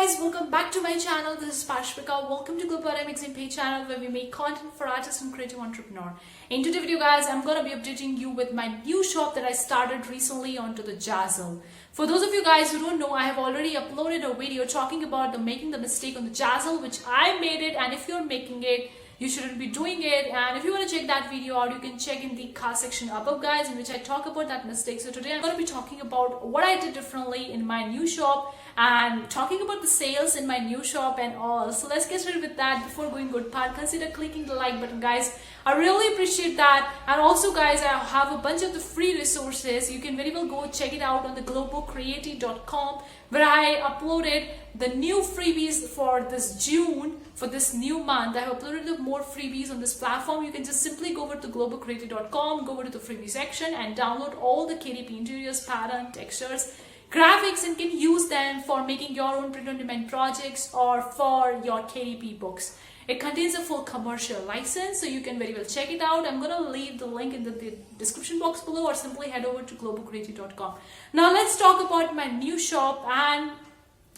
guys, welcome back to my channel. This is Pashvika. Welcome to Globo Arte Magazine page channel where we make content for artists and creative entrepreneur. In today's video guys, I'm going to be updating you with my new shop that I started recently onto the ZAZZLE. For those of you guys who don't know, I have already uploaded a video talking about making the mistake on the ZAZZLE, which I made it, and if you're making it, you shouldn't be doing it. And if you want to check that video out, you can check in the card section above guys, in which I talk about that mistake. So today I'm going to be talking about what I did differently in my new shop and talking about the sales in my new shop and all. So let's get started with that. Before going good part, consider clicking the like button guys. I really appreciate that. And also guys, I have a bunch of the free resources. You can very well go check it out on the globocreative.com, where I uploaded the new freebies for this June, for this new month. I have uploaded more freebies on this platform. You can just simply go over to globocreative.com, go over to the freebie section and download all the KDP interiors, pattern, textures, graphics, and can use them for making your own print-on-demand projects or for your KDP books. It contains a full commercial license, so you can very well check it out. I'm going to leave the link in the description box below, or simply head over to globocreative.com. Now let's talk about my new shop and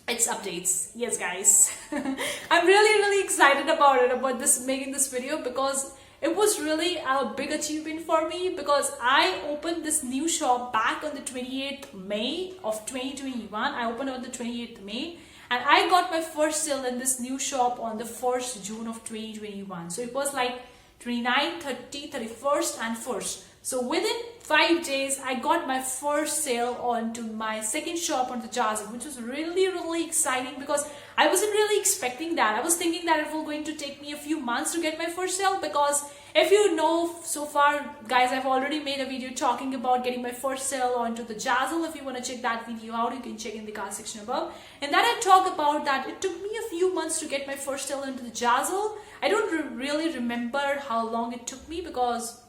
its updates. Yes guys, I'm really excited about this, making this video, because it was really a big achievement for me, because I opened this new shop back on the 28th May of 2021. I opened on the 28th May. And I got my first sale in this new shop on the 1st June of 2021. So it was like 29, 30, 31st and 1st. So within 5 days, I got my first sale onto my second shop on the ZAZZLE, which was really exciting, because I wasn't really expecting that. I was thinking that it was going to take me a few months to get my first sale, because if you know, so far guys, I've already made a video talking about getting my first sale onto the ZAZZLE. If you want to check that video out, you can check in the card section above. And then I talk about that it took me a few months to get my first sale into the ZAZZLE. I don't really remember how long it took me, because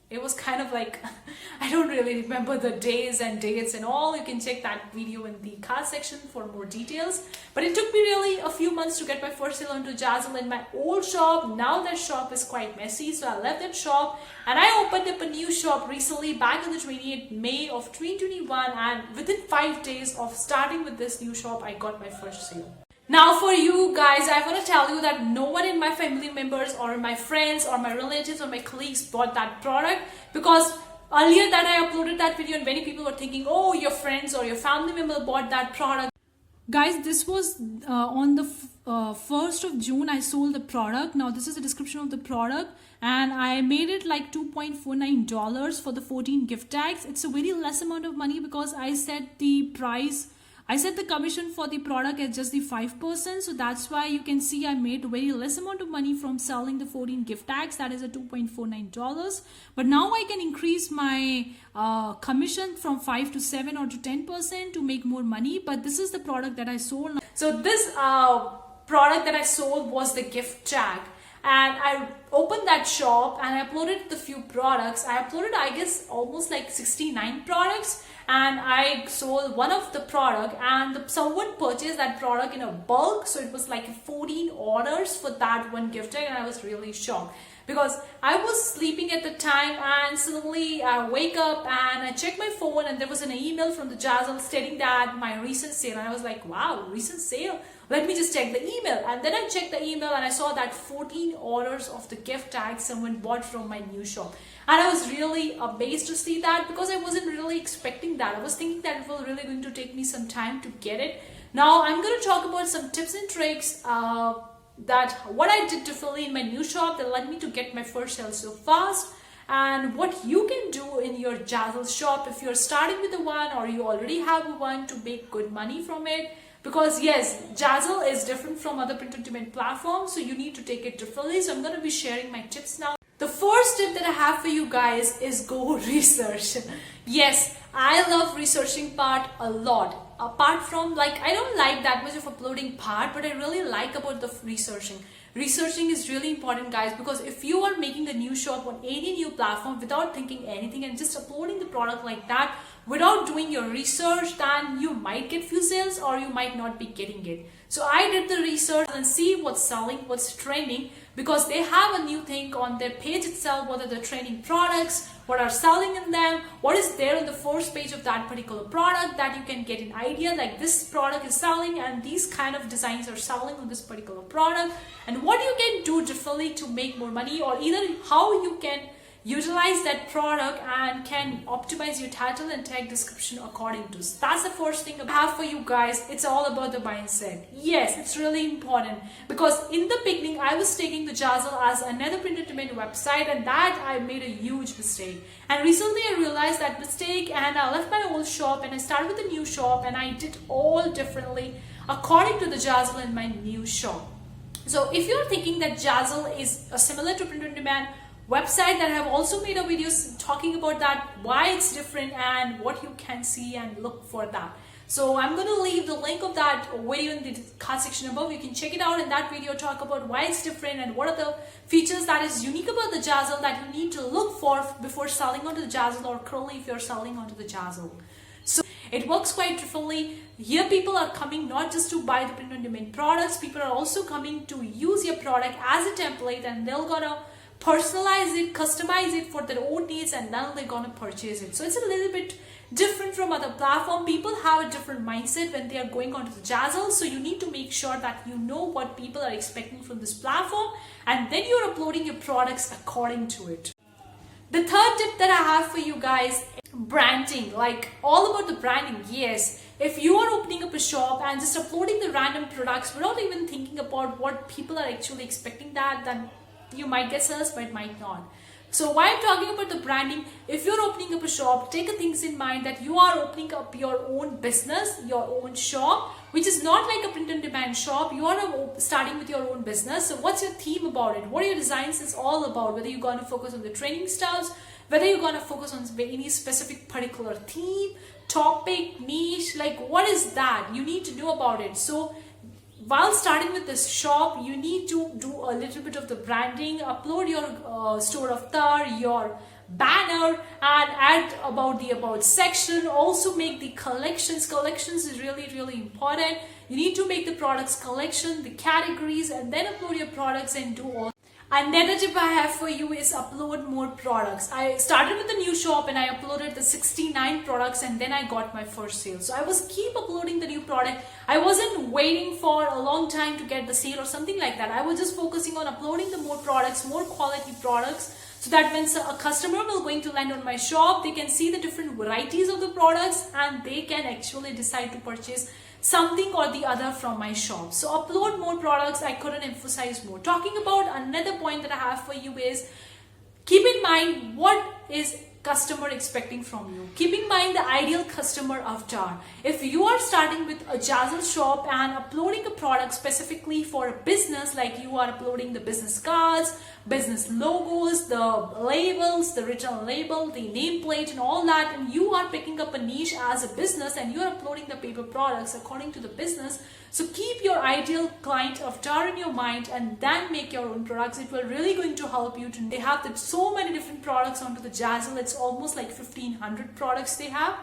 it was kind of like, I don't really remember the days and dates and all. You can check that video in the card section for more details. But it took me really a few months to get my first sale onto ZAZZLE in my old shop. Now that shop is quite messy, so I left that shop and I opened up a new shop recently back on the 28th May of 2021, and within 5 days of starting with this new shop, I got my first sale. Now for you guys, I want to tell you that no one in my family members or my friends or my relatives or my colleagues bought that product, because earlier that I uploaded that video and many people were thinking, oh, your friends or your family member bought that product. Guys, this was on the 1st of June I sold the product. Now this is the description of the product, and I made it like $2.49 for the 14 gift tags. It's a very less amount of money, because I set the price, I set the commission for the product at just the 5%. So that's why you can see I made a very less amount of money from selling the 14 gift tags. That is a $2.49. But now I can increase my commission from 5 to 7 or to 10% to make more money. But this is the product that I sold. So this product that I sold was the gift tag. And I opened that shop and I uploaded the few products. I uploaded, I guess, almost like 69 products. And I sold one of the product, and someone purchased that product in a bulk. So it was like 14 orders for that one gift tag, and I was really shocked, because I was sleeping at the time, and suddenly I wake up and I check my phone, and there was an email from the ZAZZLE stating that my recent sale, and I was like, wow, recent sale, let me just check the email. And then I checked the email and I saw that 14 orders of the gift tag someone bought from my new shop. And I was really amazed to see that, because I wasn't really expecting that. I was thinking that it was really going to take me some time to get it. Now I'm going to talk about some tips and tricks that what I did differently in my new shop that led me to get my first sale so fast, and what you can do in your ZAZZLE shop if you're starting with the one or you already have one to make good money from it. Because yes, ZAZZLE is different from other print-on-demand platforms, so you need to take it differently. So I'm going to be sharing my tips now. The first tip that I have for you guys is go research. Yes, I love researching part a lot. Apart from, like, I don't like that much of uploading part, but I really like about the researching. Researching is really important guys, because if you are making a new shop on any new platform without thinking anything and just uploading the product like that without doing your research, then you might get few sales or you might not be getting it. So I did the research and see what's selling, what's trending, because they have a new thing on their page itself, whether they're trending products what are selling in them, what is there on the first page of that particular product, that you can get an idea like this product is selling and these kind of designs are selling on this particular product, and what you can do differently to make more money, or either how you can utilize that product and can optimize your title and tag description according to. So that's the first thing I have for you guys. It's all about the mindset. Yes, it's really important, because in the beginning I was taking the ZAZZLE as another print-on-demand website, and that I made a huge mistake. And recently I realized that mistake, and I left my old shop and I started with a new shop, and I did all differently according to the ZAZZLE in my new shop. So if you're thinking that ZAZZLE is similar to print-on-demand website, that I have also made a video talking about that, why it's different and what you can see and look for that. So I'm going to leave the link of that video in the card section above. You can check it out. In that video talk about why it's different and what are the features that is unique about the ZAZZLE that you need to look for before selling onto the ZAZZLE, or currently if you're selling onto the ZAZZLE. So it works quite differently. Here people are coming not just to buy the print-on-demand products, people are also coming to use your product as a template, and they're gonna personalize it, customize it for their own needs, and then they're gonna purchase it. So it's a little bit different from other platforms. People have a different mindset when they are going onto the ZAZZLE, so you need to make sure that you know what people are expecting from this platform, and then you're uploading your products according to it. The third tip that I have for you guys, branding, like all about the branding. Yes, if you are opening up a shop and just uploading the random products without even thinking about what people are actually expecting, that then you might get sales but might not. So why I'm talking about the branding, if you're opening up a shop, take things in mind that you are opening up your own business, your own shop, which is not like a print-on-demand shop. You are starting with your own business. So what's your theme about it? What are your designs is all about? Whether you're going to focus on the training styles, whether you're going to focus on any specific particular theme, topic, niche, like what is that? You need to know about it. So while starting with this shop, you need to do a little bit of the branding, upload your store avatar, your banner, and add about the about section. Also make the collections. Collections is really important. You need to make the products collection, the categories, and then upload your products and do all. Another tip I have for you is upload more products. I started with a new shop and I uploaded the 69 products, and then I got my first sale. So I was keep uploading the new product. I wasn't waiting for a long time to get the sale or something like that. I was just focusing on uploading the more products, more quality products, so that when a customer will going to land on my shop, they can see the different varieties of the products and they can actually decide to purchase something or the other from my shop. So upload more products. I couldn't emphasize more. Talking about another point that I have for you is, keep in mind what is customer expecting from you. Keep in mind the ideal customer avatar. If you are starting with a ZAZZLE shop and uploading a product specifically for a business, like you are uploading the business cards, business logos, the labels, the return label, the nameplate and all that, and you are picking up a niche as a business and you are uploading the paper products according to the business. So keep your ideal client avatar in your mind and then make your own products. It will really going to help you. They have so many different products onto the ZAZZLE. It's almost like 1500 products they have.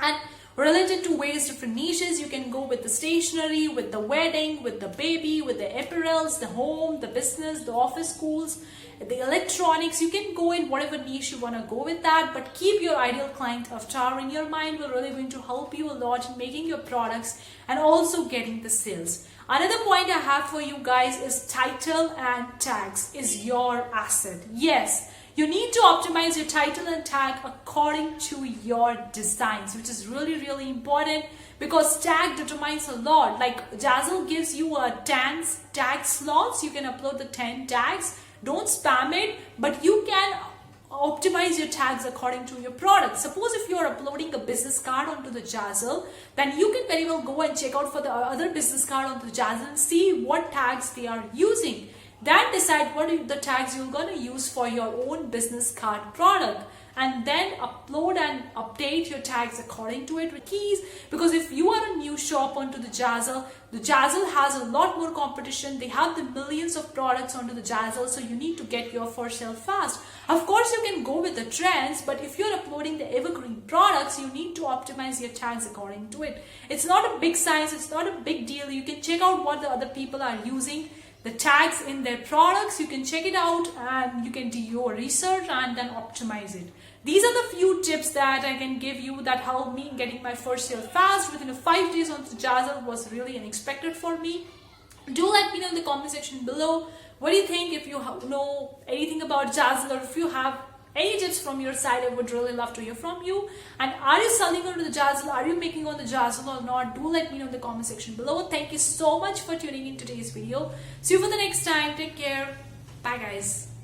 And related to various different niches, you can go with the stationery, with the wedding, with the baby, with the apparels, the home, the business, the office, schools, the electronics. You can go in whatever niche you want to go with that, but keep your ideal client avatar in your mind. Will really going to help you a lot in making your products and also getting the sales. Another point I have for you guys is title and tags is your asset. Yes, you need to optimize your title and tag according to your designs, which is really important, because tag determines a lot. Like ZAZZLE gives you a 10 tag slots. You can upload the 10 tags. Don't spam it, but you can optimize your tags according to your product. Suppose if you are uploading a business card onto the ZAZZLE, then you can very well go and check out for the other business card onto the ZAZZLE and see what tags they are using. Then decide what are the tags you're going to use for your own business card product, and then upload and update your tags according to it with keys. Because if you are a new shop onto the ZAZZLE has a lot more competition. They have the millions of products onto the ZAZZLE, so you need to get your first sale fast. Of course, you can go with the trends, but if you're uploading the evergreen products, you need to optimize your tags according to it. It's not a big science. It's not a big deal. You can check out what the other people are using, the tags in their products. You can check it out and you can do your research and then optimize it. These are the few tips that I can give you that helped me in getting my first sale fast. Within 5 days on ZAZZLE was really unexpected for me. Do let me know in the comment section below. What do you think? If you know anything about ZAZZLE, or if you have any tips from your side, I would really love to hear from you. And are you selling on the ZAZZLE? Are you making on the ZAZZLE or not? Do let me know in the comment section below. Thank you so much for tuning in today's video. See you for the next time. Take care. Bye guys.